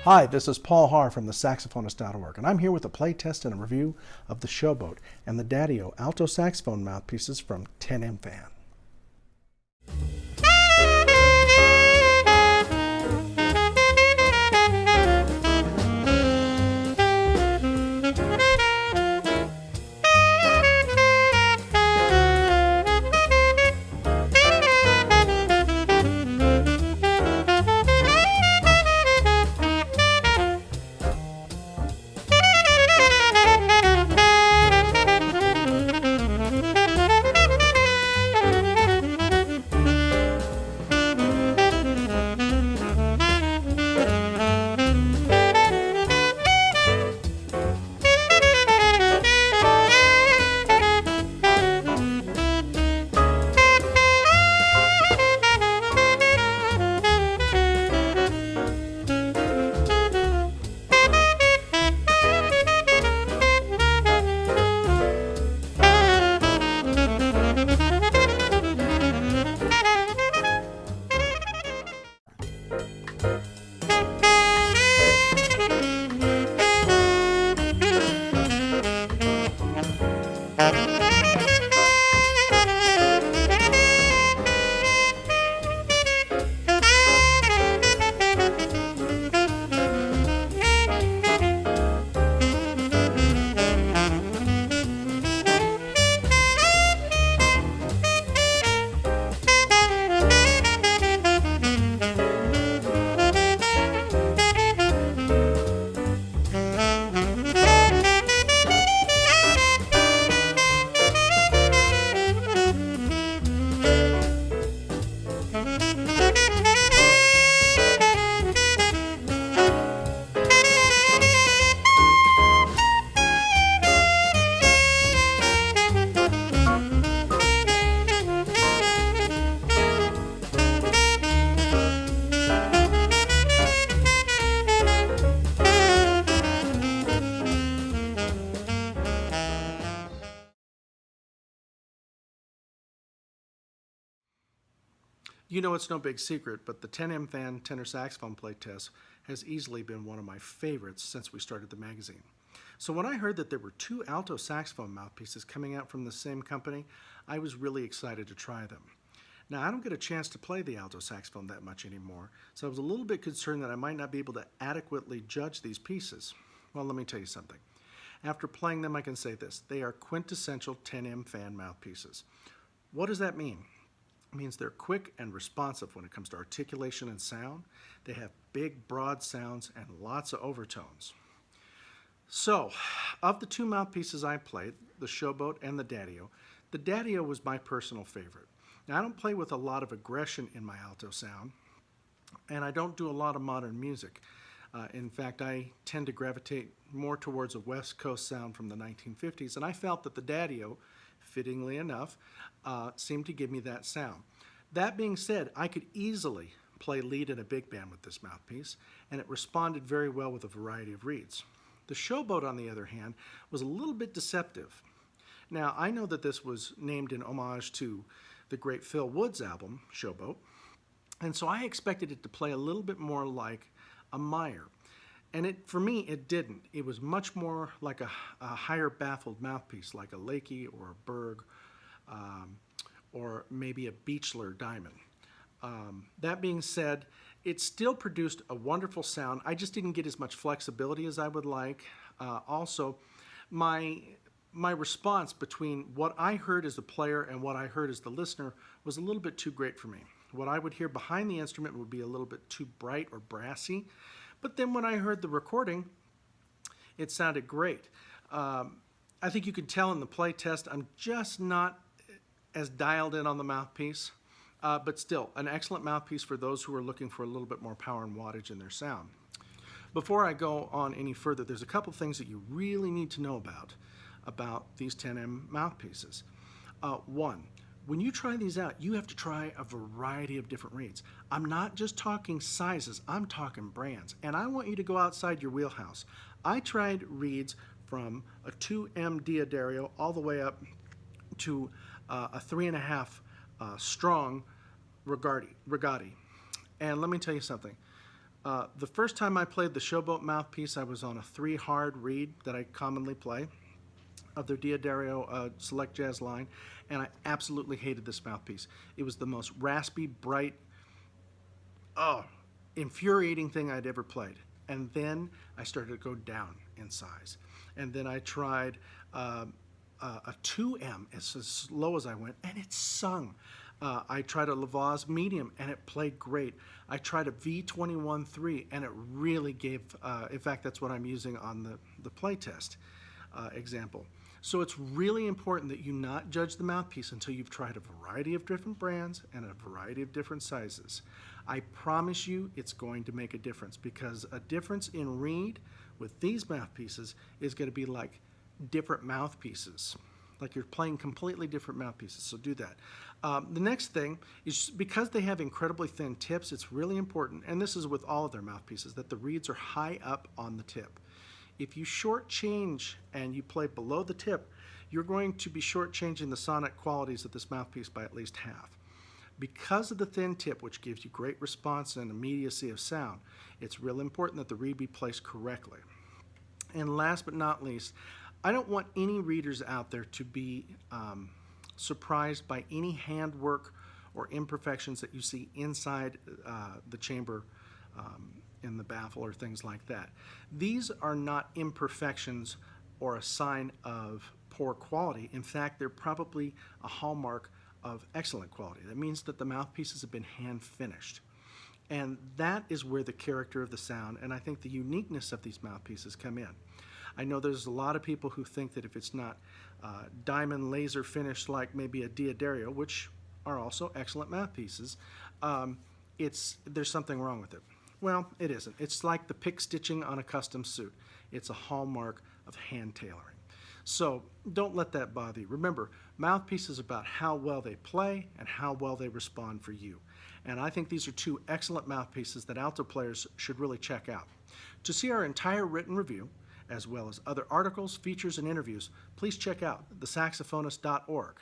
Hi, this is Paul Harr from the Saxophonist.org, and I'm here with a play test and a review of the Showboat and the Daddy-O alto saxophone mouthpieces from 10M Fan. You know, it's no big secret, but the 10M Fan tenor saxophone play test has easily been one of my favorites since we started the magazine. So when I heard that there were two alto saxophone mouthpieces coming out from the same company, I was really excited to try them. Now, I don't get a chance to play the alto saxophone that much anymore, so I was a little bit concerned that I might not be able to adequately judge these pieces. Well, let me tell you something. After playing them, I can say this: they are quintessential 10M Fan mouthpieces. What does that mean? It means they're quick and responsive when it comes to articulation and sound. They have big, broad sounds and lots of overtones. So, of the two mouthpieces I played, the Showboat and the Daddy-O was my personal favorite. Now, I don't play with a lot of aggression in my alto sound, and I don't do a lot of modern music. In fact, I tend to gravitate more towards a West Coast sound from the 1950s, and I felt that the Daddy-O, fittingly enough, seemed to give me that sound. That being said, I could easily play lead in a big band with this mouthpiece, and it responded very well with a variety of reeds. The Showboat, on the other hand, was a little bit deceptive. Now, I know that this was named in homage to the great Phil Woods album, Showboat, and so I expected it to play a little bit more like a Meyer. And for me, it didn't. It was much more like a higher baffled mouthpiece, like a Lakey or a Berg, or maybe a Beechler Diamond. That being said, it still produced a wonderful sound. I just didn't get as much flexibility as I would like. Also, my response between what I heard as the player and what I heard as the listener was a little bit too great for me. What I would hear behind the instrument would be a little bit too bright or brassy. But then when I heard the recording, it sounded great. I think you can tell in the play test I'm just not as dialed in on the mouthpiece, but still an excellent mouthpiece for those who are looking for a little bit more power and wattage in their sound. Before I go on any further, there's a couple things that you really need to know about these 10M mouthpieces. One, when you try these out, you have to try a variety of different reeds. I'm not just talking sizes, I'm talking brands. And I want you to go outside your wheelhouse. I tried reeds from a 2M D'Addario all the way up to a 3.5 strong Rigatti. And let me tell you something. The first time I played the Showboat mouthpiece, I was on a 3 hard reed that I commonly play of their Daddy-O Select Jazz line, and I absolutely hated this mouthpiece. It was the most raspy, bright, infuriating thing I'd ever played. And then I started to go down in size. And then I tried a 2M, it's as slow as I went, and it sung. I tried a Lavaz medium, and it played great. I tried a V21-3, and it really gave, in fact, that's what I'm using on the playtest example. So it's really important that you not judge the mouthpiece until you've tried a variety of different brands and a variety of different sizes. I promise you it's going to make a difference, because a difference in reed with these mouthpieces is going to be like different mouthpieces. Like you're playing completely different mouthpieces, so do that. The next thing is, because they have incredibly thin tips, it's really important, and this is with all of their mouthpieces, that the reeds are high up on the tip. If you shortchange and you play below the tip, you're going to be shortchanging the sonic qualities of this mouthpiece by at least half. Because of the thin tip, which gives you great response and immediacy of sound, it's really important that the reed be placed correctly. And last but not least, I don't want any readers out there to be surprised by any handwork or imperfections that you see inside the chamber in the baffle or things like that. These are not imperfections or a sign of poor quality. In fact, they're probably a hallmark of excellent quality. That means that the mouthpieces have been hand finished. And that is where the character of the sound and I think the uniqueness of these mouthpieces come in. I know there's a lot of people who think that if it's not diamond laser finished like maybe a Daddy-O, which are also excellent mouthpieces, there's something wrong with it. Well, it isn't. It's like the pick stitching on a custom suit. It's a hallmark of hand tailoring. So don't let that bother you. Remember, mouthpiece is about how well they play and how well they respond for you. And I think these are two excellent mouthpieces that alto players should really check out. To see our entire written review, as well as other articles, features, and interviews, please check out thesaxophonist.org.